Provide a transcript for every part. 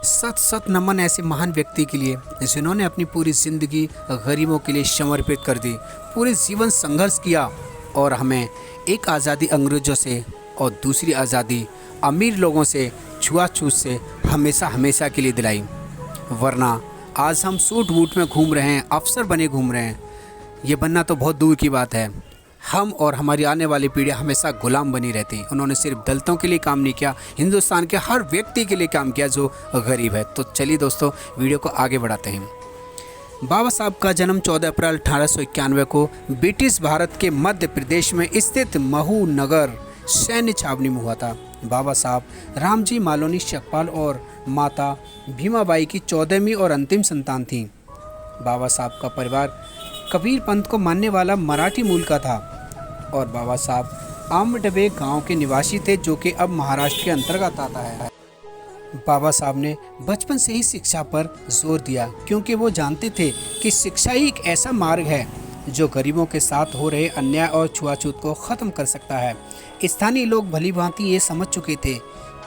सत सत नमन ऐसे महान व्यक्ति के लिए जिन्होंने अपनी पूरी ज़िंदगी गरीबों के लिए समर्पित कर दी, पूरे जीवन संघर्ष किया और हमें एक आज़ादी अंग्रेज़ों से और दूसरी आज़ादी अमीर लोगों से, छुआछूत से हमेशा हमेशा के लिए दिलाई। वरना आज हम सूट बूट में घूम रहे हैं, अफसर बने घूम रहे हैं। ये बनना तो बहुत दूर की बात है। हम और हमारी आने वाली पीढ़ी हमेशा गुलाम बनी रहती। उन्होंने सिर्फ दलितों के लिए काम नहीं किया, हिंदुस्तान के हर व्यक्ति के लिए काम किया जो गरीब है। तो चलिए दोस्तों, वीडियो को आगे बढ़ाते हैं। बाबा साहब का जन्म 14 अप्रैल 1891 को ब्रिटिश भारत के मध्य प्रदेश में स्थित महू नगर सैन्य छावनी में हुआ था। बाबा साहब रामजी मालोनी शकपाल और माता भीमाबाई की 14वीं और अंतिम संतान थीं। बाबा साहब का परिवार कबीर पंथ को मानने वाला मराठी मूल का था और बाबा साहब आमडबे गांव के निवासी थे, जो कि अब महाराष्ट्र के अंतर्गत आता है। बाबा साहब ने बचपन से ही शिक्षा पर जोर दिया, क्योंकि वो जानते थे कि शिक्षा ही एक ऐसा मार्ग है जो गरीबों के साथ हो रहे अन्याय और छुआछूत को ख़त्म कर सकता है। स्थानीय लोग भली भांति ये समझ चुके थे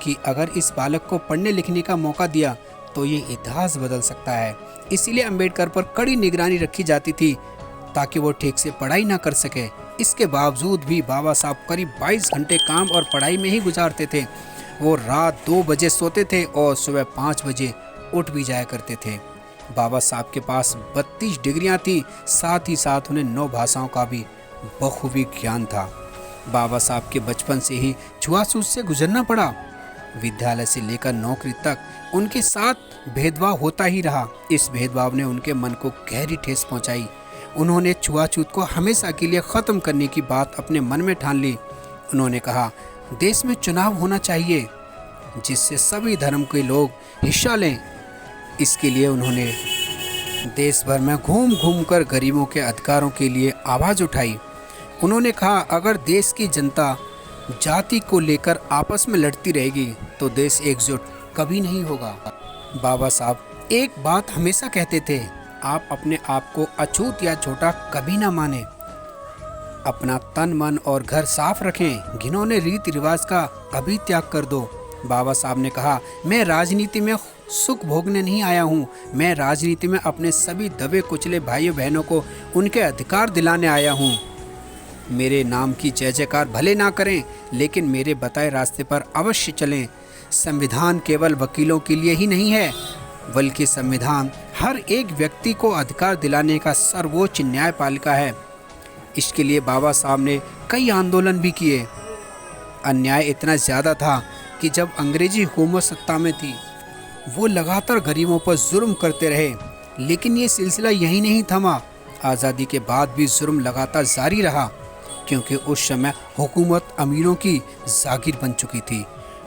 कि अगर इस बालक को पढ़ने लिखने का मौका दिया तो ये इतिहास बदल सकता है। इसीलिए अंबेडकर पर कड़ी निगरानी रखी जाती थी ताकि वो ठीक से पढ़ाई ना कर सके। इसके बावजूद भी बाबा साहब करीब 22 घंटे काम और पढ़ाई में ही गुजारते थे। वो रात 2 बजे सोते थे और सुबह 5 बजे उठ भी जाया करते थे। बाबा साहब के पास 32 डिग्रियां थी, साथ ही साथ उन्हें 9 भाषाओं का भी बखूबी ज्ञान था। बाबा साहब के बचपन से ही छुआछूत से गुजरना पड़ा। विद्यालय से लेकर नौकरी तक उनके साथ भेदभाव होता ही रहा। इस भेदभाव ने उनके मन को गहरी ठेस पहुंचाई। उन्होंने छुआछूत को हमेशा के लिए ख़त्म करने की बात अपने मन में ठान ली। उन्होंने कहा, देश में चुनाव होना चाहिए जिससे सभी धर्म के लोग हिस्सा लें। इसके लिए उन्होंने देश भर में घूम घूम कर गरीबों के अधिकारों के लिए आवाज़ उठाई। उन्होंने कहा, अगर देश की जनता जाति को लेकर आपस में लड़ती रहेगी तो देश एकजुट कभी नहीं होगा। बाबा साहब एक बात हमेशा कहते थे, आप अपने आप को अछूत या छोटा कभी ना माने। अपना तन मन और घर साफ रखें, घिनौने रीति रिवाज का कभी त्याग कर दो। बाबा साहब ने कहा, मैं राजनीति में सुख भोगने नहीं आया हूँ, मैं राजनीति में अपने सभी दबे कुचले भाइयों बहनों को उनके अधिकार दिलाने आया हूँ। मेरे नाम की जय जयकार भले ना करें, लेकिन मेरे बताए रास्ते पर अवश्य चलें। संविधान केवल वकीलों के लिए ही नहीं है, बल्कि संविधान हर एक व्यक्ति को अधिकार दिलाने का सर्वोच्च न्यायपालिका है। इसके लिए बाबा साहब ने कई आंदोलन भी किए। अन्याय इतना ज़्यादा था कि जब अंग्रेजी हुकूमत सत्ता में थी वो लगातार गरीबों पर जुल्म करते रहे, लेकिन ये सिलसिला यही नहीं थमा। आज़ादी के बाद भी जुल्म लगातार जारी रहा, क्योंकि उस समय हुकूमत अमीरों की जागीर बन चुकी थी।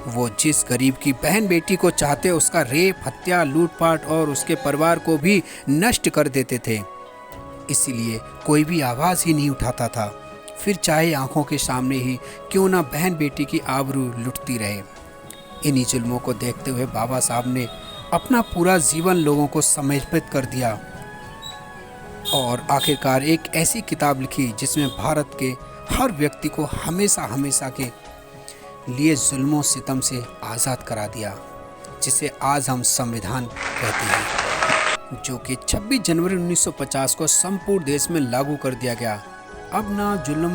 वो जिस गरीब की बहन बेटी को चाहते उसका रेप, हत्या, लूटपाट और उसके परिवार को भी नष्ट कर देते थे। इसीलिए कोई भी आवाज़ ही नहीं उठाता था, फिर चाहे आंखों के सामने ही क्यों ना बहन बेटी की आबरू लुटती रहे। इन्हीं जुल्मों को देखते हुए बाबा साहब ने अपना पूरा जीवन लोगों को समर्पित कर दिया और आखिरकार एक ऐसी किताब लिखी जिसमें भारत के हर व्यक्ति को हमेशा हमेशा के लिए जुल्मों सितम से आज़ाद करा दिया, जिसे आज हम संविधान कहते हैं, जो कि 26 जनवरी 1950 को संपूर्ण देश में लागू कर दिया गया। अब ना जुल्म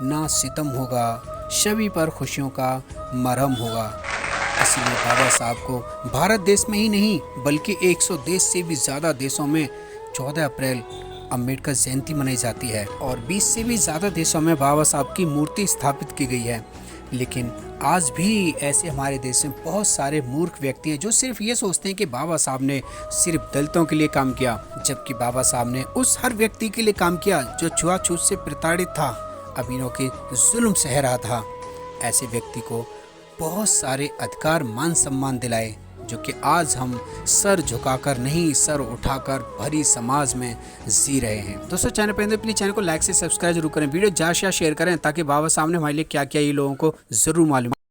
ना सितम होगा, सभी पर खुशियों का मरहम होगा। इसलिए बाबा साहब को भारत देश में ही नहीं बल्कि 100 देश से भी ज़्यादा देशों में 14 अप्रैल अंबेडकर जयंती मनाई जाती है और 20 से भी ज़्यादा देशों में बाबा साहब की मूर्ति स्थापित की गई है। लेकिन आज भी ऐसे हमारे देश में बहुत सारे मूर्ख व्यक्ति हैं जो सिर्फ ये सोचते हैं कि बाबा साहब ने सिर्फ दलितों के लिए काम किया, जबकि बाबा साहब ने उस हर व्यक्ति के लिए काम किया जो छुआछूत से प्रताड़ित था, अमीरों के जुल्म सह रहा था। ऐसे व्यक्ति को बहुत सारे अधिकार, मान सम्मान दिलाए, जो कि आज हम सर झुकाकर नहीं सर उठाकर भरी समाज में जी रहे हैं। दोस्तों, चैनल पर प्लीज चैनल को लाइक से सब्सक्राइब जरूर करें, वीडियो ज़्यादा से ज़्यादा शेयर करें ताकि बाबा साहब ने हमारे लिए क्या किया ये लोगों को ज़रूर मालूम।